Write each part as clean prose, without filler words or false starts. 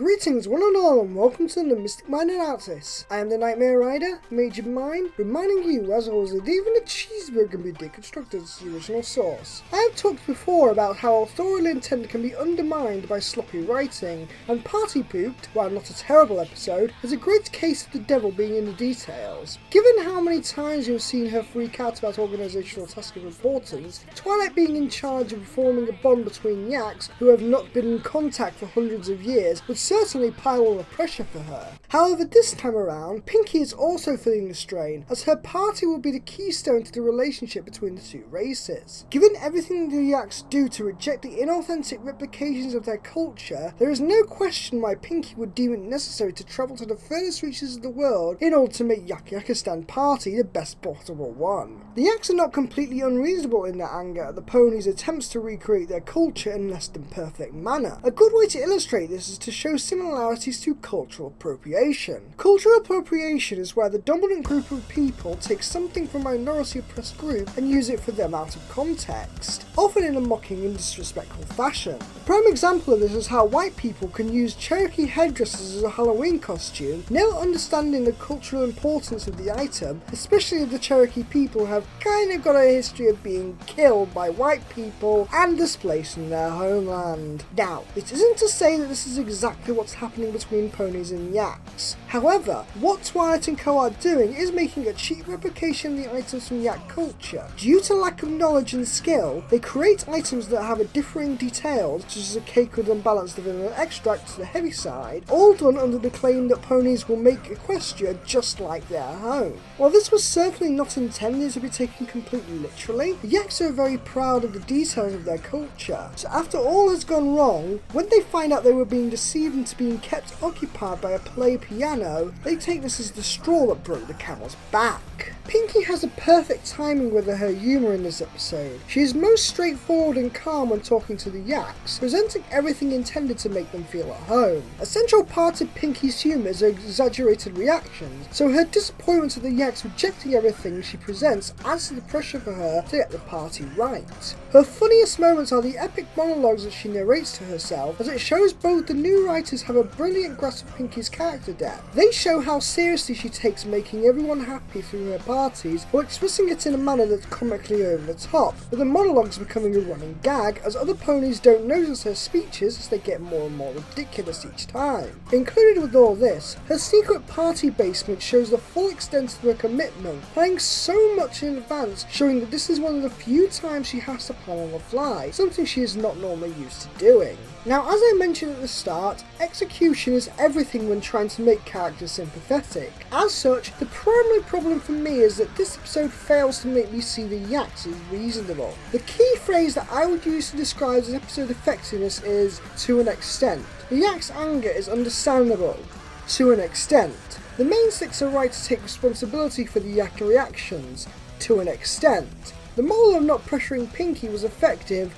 Greetings one and all, and welcome to the Mystic Mind Analysis. I am the Nightmare Rider, Major Mind, reminding you as always that even a cheeseburger can be deconstructed as the original source. I have talked before about how authorial intent can be undermined by sloppy writing, and Party Pooped, while not a terrible episode, is a great case of the devil being in the details. Given how many times you've seen her freak out about organisational tasks of importance, Twilight being in charge of forming a bond between yaks who have not been in contact for hundreds of years would certainly pile on the pressure for her. However, this time around, Pinkie is also feeling the strain, as her party will be the keystone to the relationship between the two races. Given everything the yaks do to reject the inauthentic replications of their culture, there is no question why Pinkie would deem it necessary to travel to the furthest reaches of the world in order to make Yakistan Party the best possible one. The yaks are not completely unreasonable in their anger at the ponies' attempts to recreate their culture in less than perfect manner. A good way to illustrate this is to show similarities to cultural appropriation. Cultural appropriation is where the dominant group of people take something from a minority oppressed group and use it for them out of context, often in a mocking and disrespectful fashion. A prime example of this is how white people can use Cherokee headdresses as a Halloween costume, never understanding the cultural importance of the item, especially if the Cherokee people have kind of got a history of being killed by white people and displaced from their homeland. Now, it isn't to say that this is exactly what's happening between ponies and yaks. However, what Twilight and Co are doing is making a cheap replication of the items from yak culture. Due to lack of knowledge and skill, they create items that have a differing details, such as a cake with unbalanced vanilla extract to the heavy side, all done under the claim that ponies will make Equestria just like their home. While this was certainly not intended to be taken completely literally, the yaks are very proud of the details of their culture. So after all has gone wrong, when they find out they were being deceived into being kept occupied by a play piano, they take this as the straw that broke the camel's back. Pinkie has a perfect timing with her humour in this episode. She is most straightforward and calm when talking to the yaks, presenting everything intended to make them feel at home. A central part of Pinkie's humour is her exaggerated reactions, so her disappointment at the yaks rejecting everything she presents adds to the pressure for her to get the party right. Her funniest moments are the epic monologues that she narrates to herself, as it shows both the new writers have a brilliant grasp of Pinkie's character depth. They show how seriously she takes making everyone happy through her parties, while expressing it in a manner that's comically over the top, with the monologues becoming a running gag, as other ponies don't notice her speeches as they get more and more ridiculous each time. Included with all this, her secret party basement shows the full extent of her commitment, planning so much in advance, showing that this is one of the few times she has to plan on the fly, something she is not normally used to doing. Now, as I mentioned at the start, execution is everything when trying to make characters sympathetic. As such, the primary problem for me is that this episode fails to make me see the yaks as reasonable. The key phrase that I would use to describe this episode's effectiveness is, to an extent. The yaks' anger is understandable, to an extent. The main six are right to take responsibility for the yak reactions, to an extent. The model of not pressuring Pinkie was effective,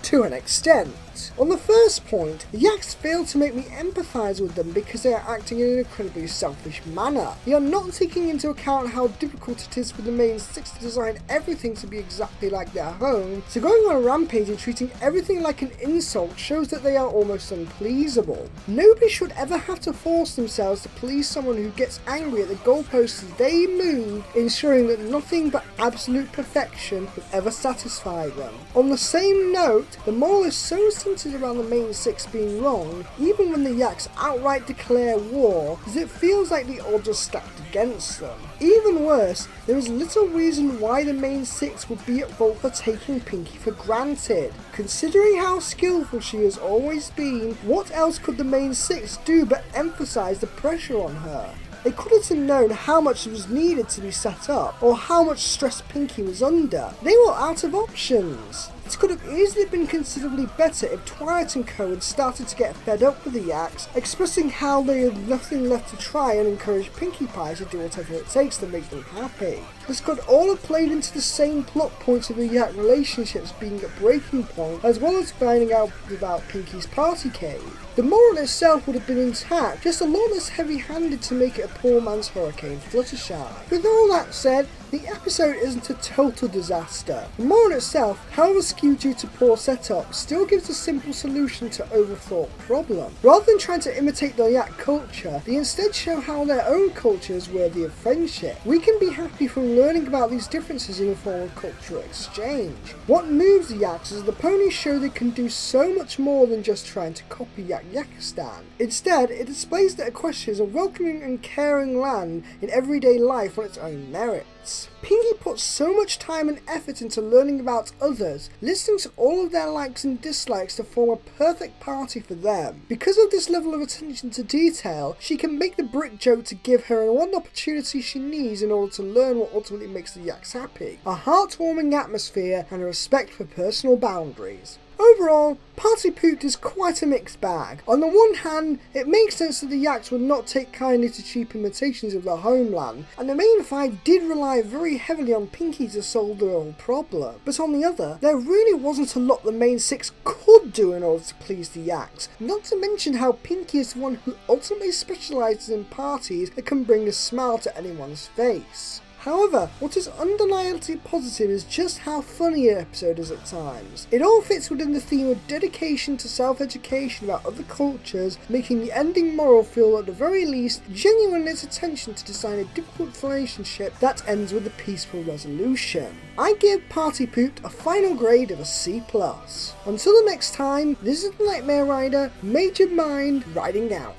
to an extent. On the first point, the yaks fail to make me empathise with them because they are acting in an incredibly selfish manner. They are not taking into account how difficult it is for the main six to design everything to be exactly like their home, so going on a rampage and treating everything like an insult shows that they are almost unpleasable. Nobody should ever have to force themselves to please someone who gets angry at the goalposts as they move, ensuring that nothing but absolute perfection will ever satisfy them. On the same note, the moral is so centered around the main six being wrong, even when the yaks outright declare war, as it feels like the odds are stacked against them. Even worse, there is little reason why the main six would be at fault for taking Pinkie for granted. Considering how skillful she has always been, what else could the main six do but emphasise the pressure on her? They couldn't have known how much was needed to be set up, or how much stress Pinkie was under. They were out of options. It could have easily been considerably better if Twilight and Co had started to get fed up with the yaks, expressing how they had nothing left to try and encourage Pinkie Pie to do whatever it takes to make them happy. This could all have played into the same plot points of the yak relationships being at breaking point, as well as finding out about Pinkie's party cave. The moral itself would have been intact, just a lot less heavy-handed to make it a poor man's Hurricane Fluttershy. With all that said, the episode isn't a total disaster. The moral itself, however skewed due to poor setup, still gives a simple solution to overthought problem. Rather than trying to imitate the yak culture, they instead show how their own culture is worthy of friendship. We can be happy from learning about these differences in a form of cultural exchange. What moves the yaks is the ponies show they can do so much more than just trying to copy Yakistan. Instead, it displays that Equestria is a welcoming and caring land in everyday life on its own merits. Pinkie puts so much time and effort into learning about others, listening to all of their likes and dislikes to form a perfect party for them. Because of this level of attention to detail, she can make the brick joke to give her one opportunity she needs in order to learn what ultimately makes the yaks happy, a heartwarming atmosphere and a respect for personal boundaries. Overall, Party Poot is quite a mixed bag. On the one hand, it makes sense that the yaks would not take kindly to cheap imitations of their homeland, and the main five did rely very heavily on Pinkie to solve their own problem. But on the other, there really wasn't a lot the main six could do in order to please the yaks, not to mention how Pinkie is the one who ultimately specialises in parties that can bring a smile to anyone's face. However, what is undeniably positive is just how funny an episode is at times. It all fits within the theme of dedication to self-education about other cultures, making the ending moral feel at the very least genuine in its attention to design a difficult relationship that ends with a peaceful resolution. I give Party Poot a final grade of a C+. Until the next time, this is the Nightmare Rider, Major Mind, riding out.